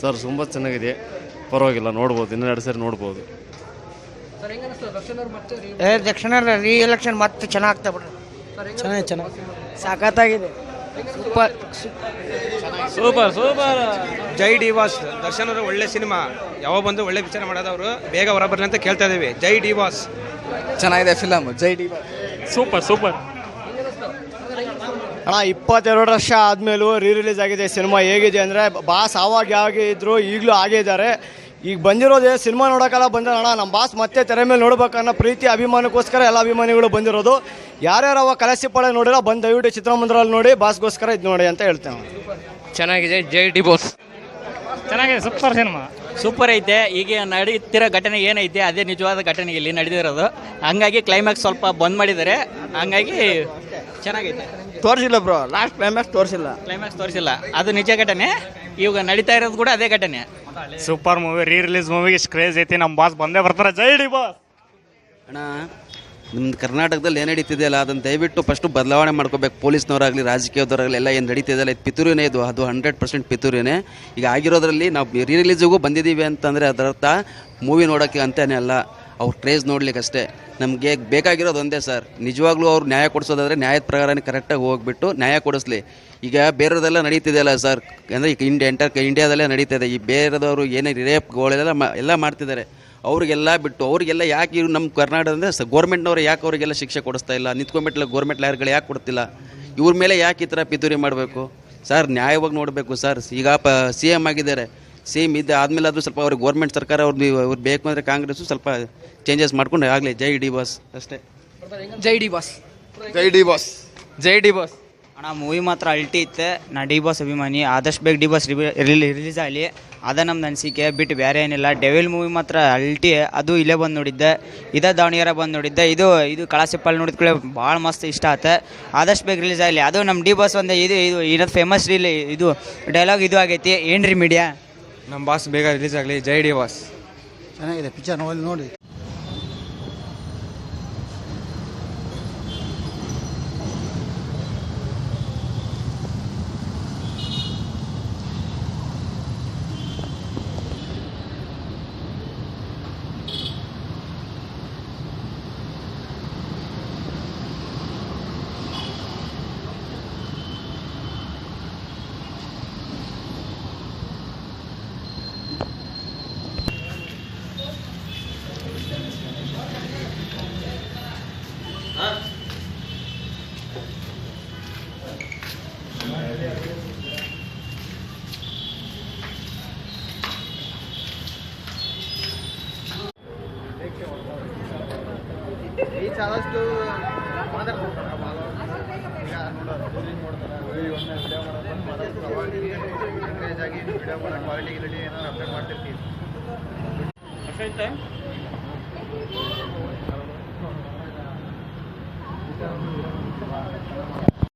Sir ತುಂಬ ಚೆನ್ನಾಗಿದೆ, ಪರವಾಗಿಲ್ಲ, ನೋಡ್ಬೋದು, ಇನ್ನೆರಡು ಸರಿ ನೋಡ್ಬೋದು. ದಕ್ಷಿಣ ರೀ ಎಲೆಕ್ಷನ್ ಮತ್ತೆ ಚೆನ್ನಾಗ್ತಾ ಬಿಡ್ರಿ. ಚೆನ್ನಾಗಿ ಸಾಕತ್ತಾಗಿದೆ. Super super. ಜೈ ಡಿ ಬಾಸ್. ದರ್ಶನ್ ಅವರು ಒಳ್ಳೆ ಸಿನಿಮಾ, ಯಾವಾಗ ಬಂದು ಒಳ್ಳೆ ವಿಚಾರ ಮಾಡೋದವರು, ಬೇಗ ಹೊರ ಬರಲಿ ಅಂತ ಕೇಳ್ತಾ ಇದೀವಿ. ಜೈ ಡಿ ಬಾಸ್. ಚೆನ್ನಾಗಿದೆ ಫಿಲಮ್. ಜೈ ಡಿ ಬಾಸ್. Super super. ಅಣ್ಣ 22 ವರ್ಷ ಆದಮೇಲೂ ರಿಲೀಸ್ ಆಗಿದೆ ಸಿನಿಮಾ. ಹೇಗಿದೆ ಅಂದರೆ ಬಾಸ್ ಆವಾಗ ಯಾವಾಗ ಇದ್ರು ಈಗಲೂ ಹಾಗೇ ಇದ್ದಾರೆ. ಈಗ ಬಂದಿರೋದೇ ಸಿನಿಮಾ ನೋಡೋಕ್ಕೆಲ್ಲ ಬಂದ ಅಣ್ಣ, ನಮ್ಮ ಬಾಸ್ ಮತ್ತೆ ತೆರೆ ಮೇಲೆ ನೋಡ್ಬೇಕನ್ನೋ ಪ್ರೀತಿ ಅಭಿಮಾನಕ್ಕೋಸ್ಕರ ಎಲ್ಲ ಅಭಿಮಾನಿಗಳು ಬಂದಿರೋದು. ಯಾರ್ಯಾರು ಅವಾಗ ಕಲಸಿಪಾಳೆ ನೋಡಿರೋ ಬಂದು ದಯವಿಟ್ಟು ಚಿತ್ರಮಂದಿರಲ್ಲಿ ನೋಡಿ, ಬಾಸ್ಗೋಸ್ಕರ ಇದು ನೋಡಿ ಅಂತ ಹೇಳ್ತೇವೆ. ಚೆನ್ನಾಗಿದೆ. ಜೈ ಡಿ ಬಾಸ್. ಚೆನ್ನಾಗಿದೆ, ಸೂಪರ್ ಸಿನಿಮಾ. ಸೂಪರ್ ಐತೆ. ಈಗ ನಡೀತಿರೋ ಘಟನೆ ಏನೈತೆ ಅದೇ ನಿಜವಾದ ಘಟನೆ ಇಲ್ಲಿ ನಡೆದಿರೋದು. ಹಂಗಾಗಿ ಕ್ಲೈಮ್ಯಾಕ್ಸ್ ಸ್ವಲ್ಪ ಬಂದ್ ಮಾಡಿದ್ದಾರೆ, ಹಂಗಾಗಿ ಚೆನ್ನಾಗೈತೆ. ತೋರಿಸಿಲ್ಲ ಬ್ರೋ, ಲಾಸ್ಟ್ ಕ್ಲೈಮ್ಯಾಕ್ಸ್ ತೋರಿಸಿಲ್ಲ, ಅದು ನಿಜ ಘಟನೆ. ಇವಾಗ ನಡೀತಾ ಇರೋದು ಕೂಡ ಅದೇ ಘಟನೆ. ಸೂಪರ್ ಮೂವಿ, ರಿಲೀಸ್ ಮೂವಿಗೆ ಇಷ್ಟು ಕ್ರೇಜ್ ಐತಿ. ನಮ್ಮ ಬಾಸ್ ಬಂದೇ ಬರ್ತಾರೆ. ಜೈ ಡಿ ಬಾಸ್. ಅಣ್ಣ, ನಮ್ದು ಕರ್ನಾಟಕದಲ್ಲಿ ಏನು ನಡೀತಿದೆಯಲ್ಲ ಅದನ್ನು ದಯವಿಟ್ಟು ಫಸ್ಟು ಬದಲಾವಣೆ ಮಾಡ್ಕೋಬೇಕು. ಪೊಲೀಸ್ನವರಾಗಲಿ ರಾಜಕೀಯದವರಾಗಲಿ ಎಲ್ಲ ಏನು ನಡೀತಿದೆಯಲ್ಲ ಇದು ಪಿತೂರಿನೇ, ಇದು ಅದು 100% ಪಿತೂರಿನೇ. ಈಗ ಆಗಿರೋದ್ರಲ್ಲಿ ನಾವು ರಿಲೀಸಿಗೂ ಬಂದಿದ್ದೀವಿ ಅಂತಂದರೆ ಅದರರ್ಥ ಮೂವಿ ನೋಡೋಕ್ಕೆ ಅಂತಾನೆ ಅಲ್ಲ, ಅವ್ರ ಕ್ರೇಜ್ ನೋಡ್ಲಿಕ್ಕೆ ಅಷ್ಟೇ. ನಮಗೆ ಬೇಕಾಗಿರೋದು ಒಂದೇ ಸರ್, ನಿಜವಾಗ್ಲೂ ಅವ್ರು ನ್ಯಾಯ ಕೊಡಿಸೋದಾದರೆ ನ್ಯಾಯದ ಪ್ರಕಾರನೇ ಕರೆಕ್ಟಾಗಿ ಹೋಗ್ಬಿಟ್ಟು ನ್ಯಾಯ ಕೊಡಿಸ್ಲಿ. ಈಗ ಬೇರೆದೆಲ್ಲ ನಡೀತಿದೆಯಲ್ಲ ಸರ್, ಅಂದರೆ ಈಗ ಇಂಡಿಯಾದಲ್ಲೇ ನಡೀತಿದೆ. ಈ ಬೇರೆದವರು ಏನೇ ರೇಪ್ಗಳೆಲ್ಲ ಎಲ್ಲ ಮಾಡ್ತಿದ್ದಾರೆ. ಅವ್ರಿಗೆಲ್ಲ ಬಿಟ್ಟು ಅವ್ರಿಗೆಲ್ಲ ಯಾಕೆ ಇವ್ರು ನಮ್ಮ ಕರ್ನಾಟಕದಿಂದ ಗೌರ್ಮೆಂಟ್ನವ್ರು ಯಾಕೆ ಅವರಿಗೆಲ್ಲ ಶಿಕ್ಷೆ ಕೊಡಿಸ್ತಾ ಇಲ್ಲ? ನಿಂತ್ಕೊಂಡ್ಬಿಟ್ಲ ಗೌರ್ಮೆಂಟ್ ಲಾಯರ್ಗಳು ಯಾಕೆ ಕೊಡ್ತಿಲ್ಲ? ಇವ್ರ ಮೇಲೆ ಯಾಕೆ ಈ ಥರ ಪಿತೂರಿ ಮಾಡಬೇಕು ಸರ್? ನ್ಯಾಯವಾಗಿ ನೋಡಬೇಕು ಸರ್. ಈಗ CM ಆಗಿದ್ದಾರೆ, ಸೇಮ್ ಇದು ಆದಮೇಲೆ ಅದು ಸ್ವಲ್ಪ ಅವ್ರಿಗೆ ಗೌರ್ಮೆಂಟ್ ಸರ್ಕಾರ ಅವ್ರು ಬೇಕು ಅಂದರೆ ಕಾಂಗ್ರೆಸ್ಸು ಸ್ವಲ್ಪ ಚೇಂಜಸ್ ಮಾಡ್ಕೊಂಡು ಆಗಲಿ. ಜೈ ಡಿ ಬಾಸ್ ಅಷ್ಟೇ. ಜೈ ಡಿ ಬಾಸ್. ಜೈ ಡಿ ಬಾಸ್. ಜೈ ಡಿ ಬಾಸ್. ಅಣ್ಣ ಮೂವಿ ಮಾತ್ರ ಅಲ್ಟಿ ಇತ್ತೆ. ನಾ ಡಿ ಬಾಸ್ ಅಭಿಮಾನಿ. ಆದಷ್ಟು ಬೇಗ ಡಿ ಬಾಸ್ ರಿಲೀಸ್ ಆಗಲಿ, ಅದ ನಮ್ದು ಅನಿಸಿಕೆ, ಬಿಟ್ಟು ಬೇರೆ ಏನಿಲ್ಲ. ಡೆವಿಲ್ ಮೂವಿ ಮಾತ್ರ ಅಲ್ಟಿ. ಅದು ಇಲ್ಲೇ ಬಂದು ನೋಡಿದ್ದೆ, ಇದೇ ದಾವಣಗೆರೆ ಬಂದು ನೋಡಿದ್ದೆ. ಇದು ಕಳಸಿಪ್ಪಲ್ಲಿ ನೋಡಿದ ಕೂಡ ಭಾಳ ಮಸ್ತ್ ಇಷ್ಟ ಆಯ್ತು. ಆದಷ್ಟು ಬೇಗ ರಿಲೀಸ್ ಆಗಲಿ. ಅದು ನಮ್ಮ ಡಿ ಬಾಸ್ ಒಂದು ಇದು ಫೇಮಸ್ ಇದು ಡೈಲಾಗ್ ಇದು ಆಗೈತಿ. ಏನ್ರಿ ಮೀಡಿಯಾ, ನಮ್ಮ ಬಾಸ್ ಬೇಗ ರಿಲೀಸ್ ಆಗಲಿ. ಜೈ ಡಿ ಬಾಸ್. ಚೆನ್ನಾಗಿದೆ ಪಿಕ್ಚರ್, ನೋಡಿ. ಅಷ್ಟೈತೆ.